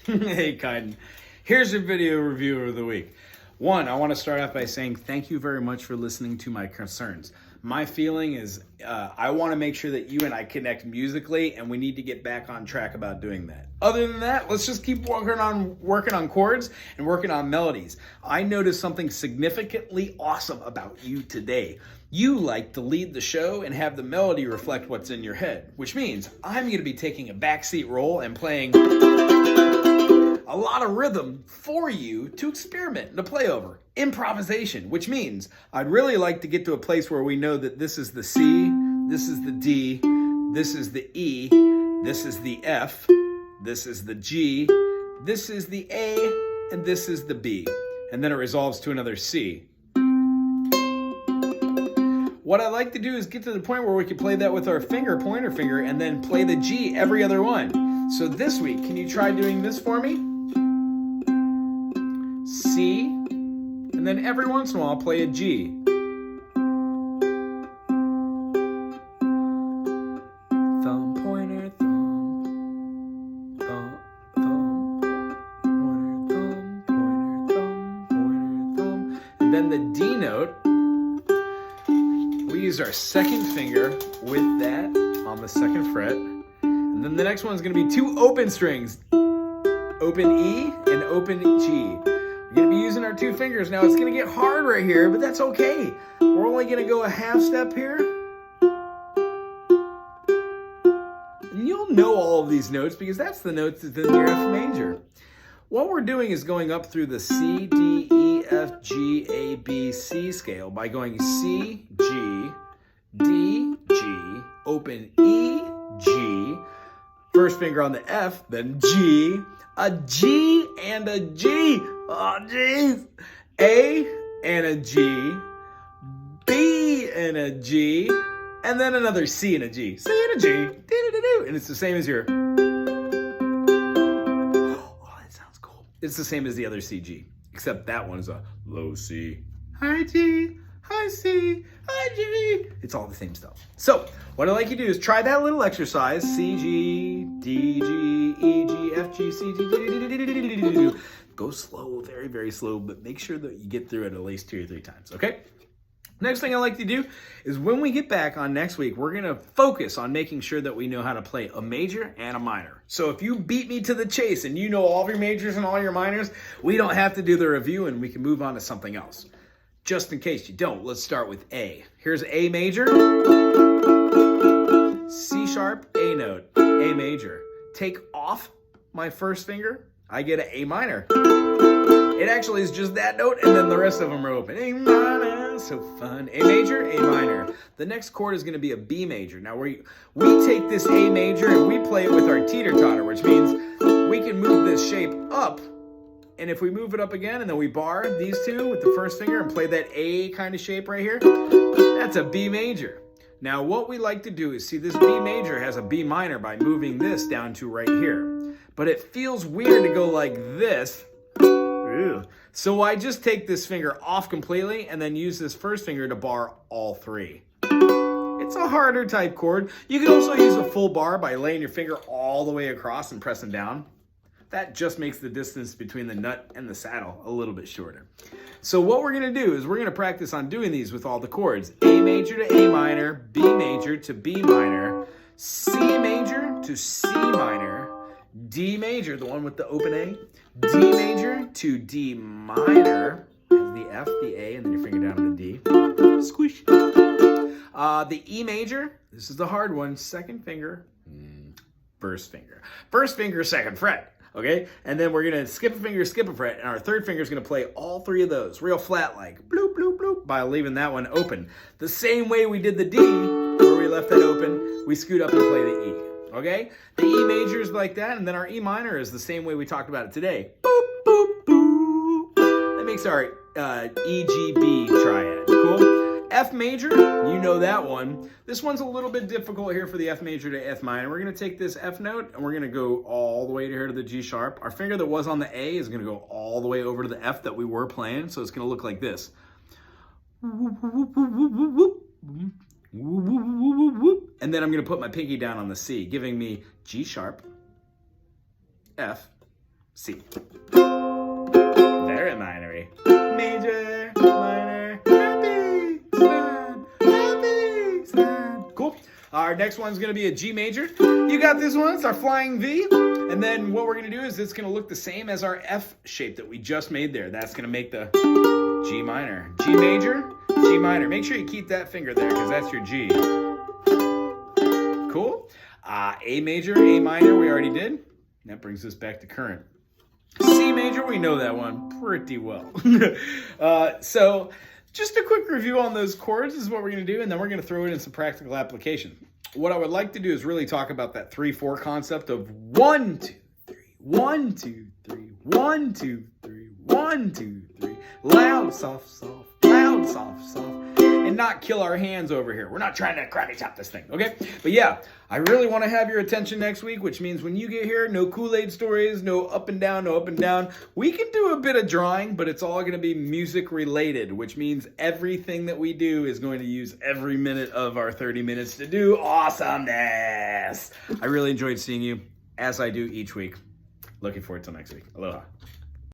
Hey, Kyden. Here's your video review of the week. One, I want to start off by saying thank you very much for listening to my concerns. My feeling is I want to make sure that you and I connect musically, and we need to get back on track about doing that. Other than that, let's just keep working on chords and working on melodies. I noticed something significantly awesome about you today. You like to lead the show and have the melody reflect what's in your head, which means I'm going to be taking a backseat role and playing a lot of rhythm for you to experiment and to play over. Improvisation, which means I'd really like to get to a place where we know that this is the C, this is the D, this is the E, this is the F, this is the G, this is the A, and this is the B. And then it resolves to another C. What I like to do is get to the point where we can play that with our pointer finger, and then play the G every other one. So this week, can you try doing this for me? C, and then every once in a while play a G. Thumb, pointer, thumb, thumb, thumb, pointer, thumb, pointer, thumb. And then the D note, we use our second finger with that on the second fret. And then the next one is going to be two open strings, open E and open G. We're going to be using our two fingers. Now it's going to get hard right here, but that's okay. We're only going to go a half step here. And you'll know all of these notes because that's the notes that's in your F major. What we're doing is going up through the C, D, E, F, G, A, B, C scale by going C, G, D, G, open E, G, first finger on the F, then G, a G and a G. Oh, jeez. A and a G, B and a G, and then another C and a G. C and a G. And it's the same as your... Oh, that sounds cool. It's the same as the other C, G, except that one is a low C, high G, high C, high G. It's all the same stuff. So what I'd like you to do is try that little exercise. C, G, D, G, E, G, F, G, C, G, D. Go slow, very, very slow, but make sure that you get through it at least 2 or 3 times, okay? Next thing I like to do is when we get back on next week, we're going to focus on making sure that we know how to play a major and a minor. So if you beat me to the chase and you know all of your majors and all your minors, we don't have to do the review and we can move on to something else. Just in case you don't, let's start with A. Here's A major, C sharp, A note, A major. Take off my first finger, I get an A minor. It actually is just that note, and then the rest of them are open. A minor, so fun. A major, A minor. The next chord is going to be a B major. Now we take this A major and we play it with our teeter-totter, which means we can move this shape up. And if we move it up again and then we bar these two with the first finger and play that A kind of shape right here, that's a B major. Now what we like to do is see this B major has a B minor by moving this down to right here. But it feels weird to go like this. Ew. So I just take this finger off completely and then use this first finger to bar all 3. It's a harder type chord. You can also use a full bar by laying your finger all the way across and pressing down. That just makes the distance between the nut and the saddle a little bit shorter. So what we're going to do is we're going to practice on doing these with all the chords. A major to A minor, B major to B minor, C major to C minor, D major, the one with the open A, D major to D minor, has the F, the A, and then your finger down to the D. Squish. The E major, this is the hard one, second finger, first finger. First finger, second fret, okay? And then we're gonna skip a finger, skip a fret, and our third finger is gonna play all 3 of those, real flat like, bloop, bloop, bloop, by leaving that one open. The same way we did the D, where we left that open, we scoot up and play the E. Okay? The E major is like that, and then our E minor is the same way we talked about it today. Boop, boop, boop. That makes our E, G, B triad. Cool? F major, you know that one. This one's a little bit difficult here for the F major to F minor. We're going to take this F note, and we're going to go all the way to here to the G sharp. Our finger that was on the A is going to go all the way over to the F that we were playing, so it's going to look like this. And then I'm going to put my pinky down on the C, giving me G sharp, F, C. Very minor. Major, minor, happy, sad. Cool. Our next one's going to be a G major. You got this one. It's our flying V. And then what we're going to do is it's going to look the same as our F shape that we just made there. That's going to make the G minor. G major, G minor. Make sure you keep that finger there because that's your G. Cool. A major, A minor, we already did. That brings us back to current. C major, we know that one pretty well. So just a quick review on those chords is what we're going to do, and then we're going to throw it in some practical application. What I would like to do is really talk about that 3/4 concept of 1, 2, 3, 1, 2, 3, 1, 2, 3, 1, 2, 3. Loud, soft, soft, loud, soft, soft, and not kill our hands over here. We're not trying to karate chop this thing, okay? But yeah, I really want to have your attention next week, which means when you get here, no Kool-Aid stories, no up and down, no up and down. We can do a bit of drawing, but it's all going to be music related, which means everything that we do is going to use every minute of our 30 minutes to do awesomeness. I really enjoyed seeing you, as I do each week. Looking forward to next week. Aloha.